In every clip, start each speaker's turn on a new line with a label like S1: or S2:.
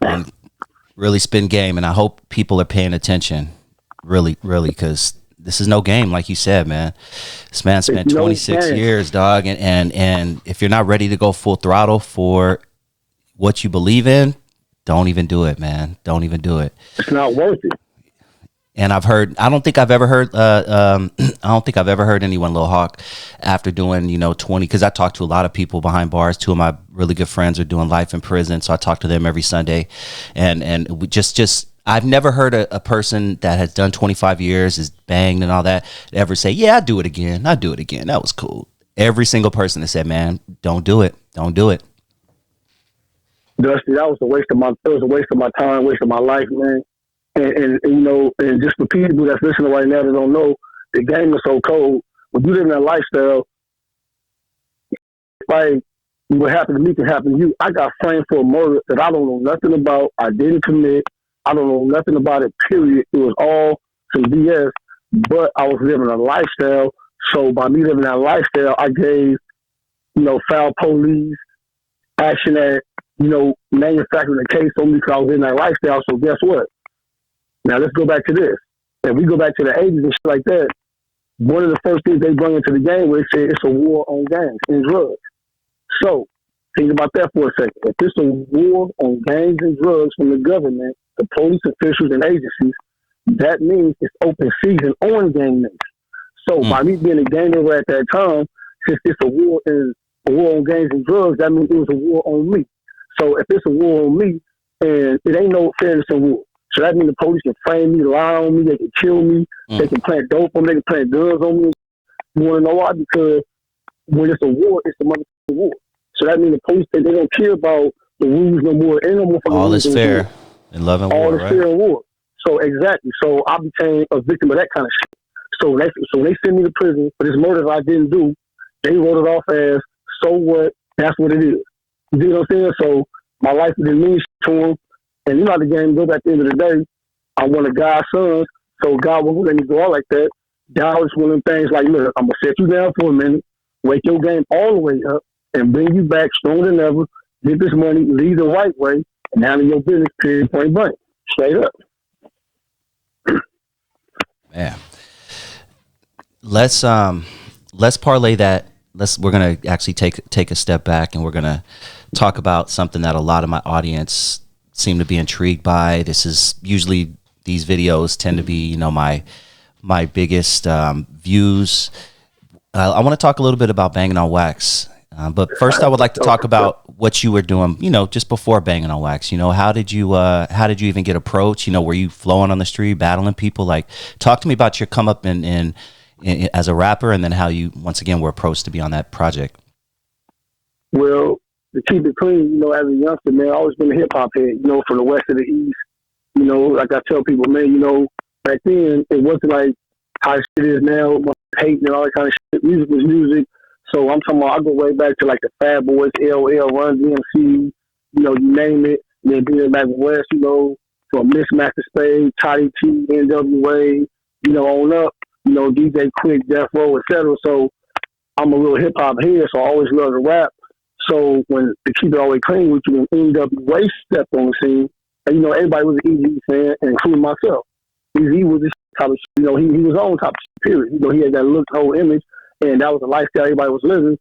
S1: and really spin game. And I hope people are paying attention, really, really, because this is no game, like you said, man. This man
S2: It's
S1: spent
S2: no
S1: 26
S2: game.
S1: years, dog, and if you're not ready to go full throttle for what you believe in, don't even do it, man. Don't even do it.
S2: It's not worth it.
S1: And I've heard, I don't think I've ever heard, I don't think I've ever heard anyone, Lil Hawk, after doing, 20, because I talk to a lot of people behind bars. Two of my really good friends are doing life in prison, so I talk to them every Sunday. And we just, I've never heard a person that has done 25 years, is banged and all that, ever say, yeah, I'd do it again. I'd do it again. That was cool. Every single person that said, man, don't do it. Don't do it.
S2: Dusty, that was a waste of my. It was a waste of my time, waste of my life, man. And just for people that's listening right now that don't know, the game is so cold. When you live in that lifestyle, like what happened to me can happen to you. I got framed for a murder that I don't know nothing about. I didn't commit. I don't know nothing about it. Period. It was all some BS. But I was living a lifestyle. So by me living that lifestyle, I gave foul police action at manufacturing a case on me because I was in that lifestyle. So guess what? Now let's go back to this. If we go back to the 80s and shit like that, one of the first things they bring into the game was say it's a war on gangs and drugs. So think about that for a second. If it's a war on gangs and drugs from the government, the police officials and agencies, that means it's open season on gang members. So by me being a gang member at that time, since it's a war on gangs and drugs, that means it was a war on me. So if it's a war on me, and it ain't no fairness in war. So that means the police can frame me, lie on me, they can kill me, they can plant dope on me, they can plant guns on me. You want to know why? Because when it's a war, it's a motherfucking war. So that means the police, they don't care about the rules no more. Ain't no more fucking
S1: All
S2: rules
S1: is fair in love and war,
S2: all is fair in war. So exactly. So I became a victim of that kind of shit. So when they sent me to prison for this murder that I didn't do, they wrote it off as, so what? That's what it is. You know what I'm saying? So my life didn't mean shit to them. And you know how the game goes. At the end of the day, I'm one of God's sons, so God won't let me go out like that. God was one of them things like, look, I'm going to set you down for a minute, wake your game all the way up, and bring you back stronger than ever, get this money, lead the right way, and handle your business, period, point blank. Straight up.
S1: Man. Let's parlay that. We're gonna actually take a step back, and we're gonna talk about something that a lot of my audience seem to be intrigued by. This is usually, these videos tend to be my biggest views. I want to talk a little bit about Banging on Wax, but first I would like to talk about what you were doing just before Banging on Wax. How did you even get approached? Were you flowing on the street, battling people? Like, talk to me about your come up in as a rapper, and then how you once again were approached to be on that project.
S2: Well, to keep it clean, as a youngster, man, I always been a hip hop head, from the west to the east. Like I tell people, man, back then it wasn't like how it is now, hating and all that kind of shit. Music was music. So I'm talking about, I go way back to like the Fat Boys, LL, Run DMC, you name it. And then being back west, from Mismaster Spade, Toddy T, NWA, on up, DJ Quick, Death Row, etc. So I'm a real hip hop head, so I always love to rap. So when, to keep it always clean with you, when NWA stepped on the scene, and everybody was an Eazy fan, including myself. Eazy was this type of shit, he was on top of shit, period. He had that look, whole image, and that was the lifestyle everybody was living.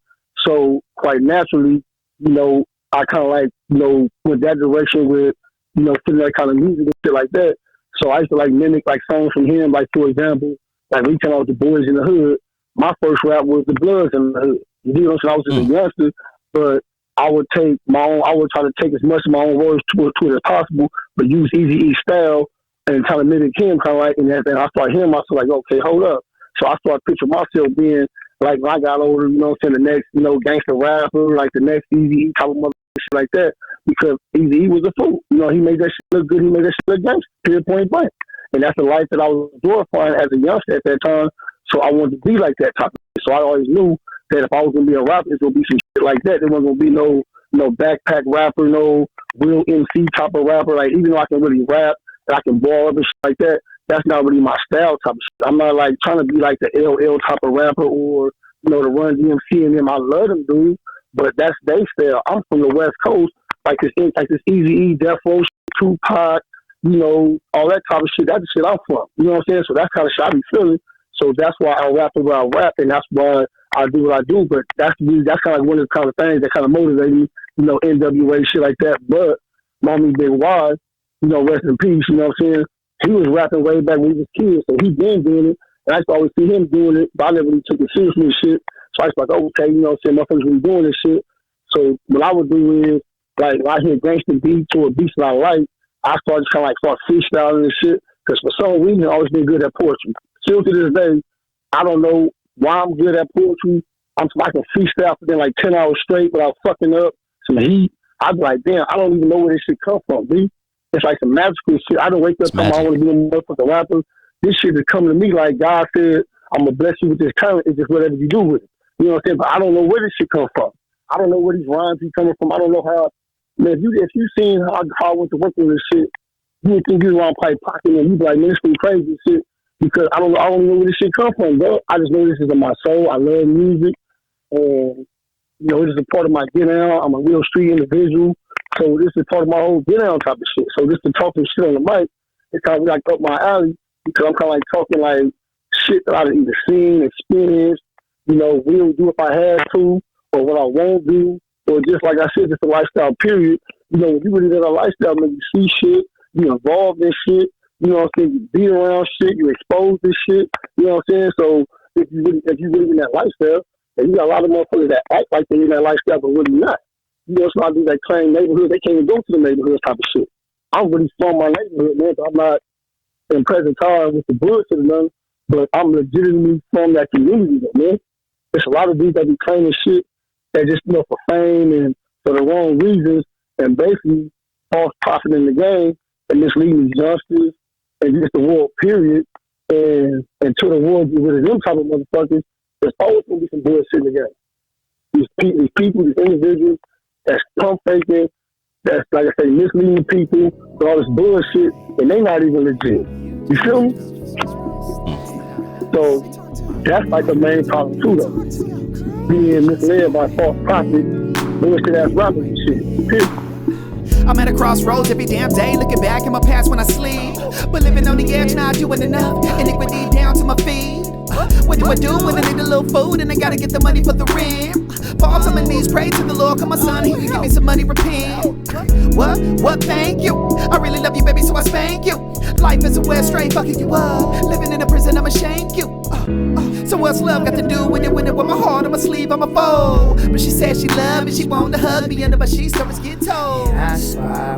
S2: So quite naturally, I kind of like, went that direction with, fitting that kind of music and shit like that. So I used to like mimic like songs from him, like for example, like we came out with the Boys in the Hood. My first rap was the Bloods in the Hood. You know what I'm saying? I was just a youngster, but I would try to take as much of my own words to it as possible, but use Eazy-E style and kind of mimic him, kind of like, and I started hearing myself like, okay, hold up. So I started picturing myself being like, when I got older, the next, gangster rapper, like the next Eazy-E type of mother shit like that, because Eazy-E was a fool. He made that shit look good. He made that shit look gangster, period, point blank. And that's the life that I was glorifying as a youngster at that time. So I wanted to be like that type of shit. So I always knew that if I was going to be a rapper, it's going to be some shit like that. There wasn't going to be no backpack rapper, no real MC type of rapper. Like, even though I can really rap and I can ball up and shit like that, that's not really my style type of shit. I'm not like trying to be like the LL type of rapper or, the Run DMC and them. I love them dudes, but that's their style. I'm from the West Coast. like this Eazy-E, Death Row, Tupac, you know, all that type of shit. That's the shit I'm from. You know what I'm saying? So that's kind of shit I be feeling. So that's why I rap the way I rap, and that's why I do what I do. But that's kind of like one of the kind of things that kind of motivate me, you know, NWA, shit like that. But Mommy Big Wise, you know, rest in peace, you know what I'm saying? He was rapping way back when he was kids, so he been doing it. And I used to always see him doing it, but I never really took it seriously and shit. So I was like, okay, you know what I'm saying, motherfuckers really doing this shit. So what I would do is, like, when I hear gangster beats or beats that I like, I started kind of like start freestyling and shit. Because for some reason, I've always been good at poetry. Still to this day, I don't know why I'm good at poetry. I can freestyle for them like 10 hours straight without fucking up some heat. I'd be like, damn, I don't even know where this shit come from, B. It's like some magical shit. I don't wake up and I want to be a motherfucking rapper. This shit is coming to me like God said, I'm going to bless you with this talent. It's just whatever you do with it. You know what I'm saying? But I don't know where this shit come from. I don't know where these rhymes be coming from. I don't know how. Man, if you seen how I went to work with this shit, you would think you around probably pocket and you be like, man, this is crazy shit. Because I don't know where this shit come from, bro. I just know this is in my soul. I love music. And, you know, this is a part of my get down. I'm a real street individual. So this is part of my whole get down type of shit. So just to talk this shit on the mic, it's kind of like up my alley because I'm kind of like talking like shit that I've either seen, experienced, you know, will do if I had to, or what I won't do, or just like I said, just a lifestyle period. You know, when you really live a lifestyle, man, you see shit, you involved in shit, you know what I'm saying, you be around shit, you expose this shit, you know what I'm saying? So if you really in that lifestyle, and you got a lot of motherfuckers that act like they're in that lifestyle, but really not. You know, so I do that claim neighborhood, they can't even go to the neighborhood type of shit. I'm really from my neighborhood, man, so I'm not in present time with the bullshit or nothing, but I'm legitimately from that community, man. There's a lot of dudes that be claiming shit that just, you know, for fame and for the wrong reasons, and basically false profiting the game and misleading these youngsters and just the world, period. And until the world get rid of them type of motherfuckers, there's always going to be some bullshit in the game. These people, these individuals that's pump faking, that's, like I say, misleading people with all this bullshit, and they not even legit. You feel me? So that's like the main problem too, though. Being misled by false prophets, bullshit ass rappers and shit. Period.
S3: I'm at a crossroads every damn day, looking back at my past when I sleep. But living on the edge, not doing enough. Iniquity down to my feet. What do I do when I need a little food and I gotta get the money for the rent? Fall to my knees, pray to the Lord, come on son, he can give me some money, repent. What, thank you. I really love you, baby, so I spank you. Life is a wet straight fucking you up. Living in a prison, I'ma shank you. So what's love got to do with it? With my heart on my sleeve, I'm a foe. But she said she loved me, she wanted to hug me under my sheets, so it's get told.
S4: That's why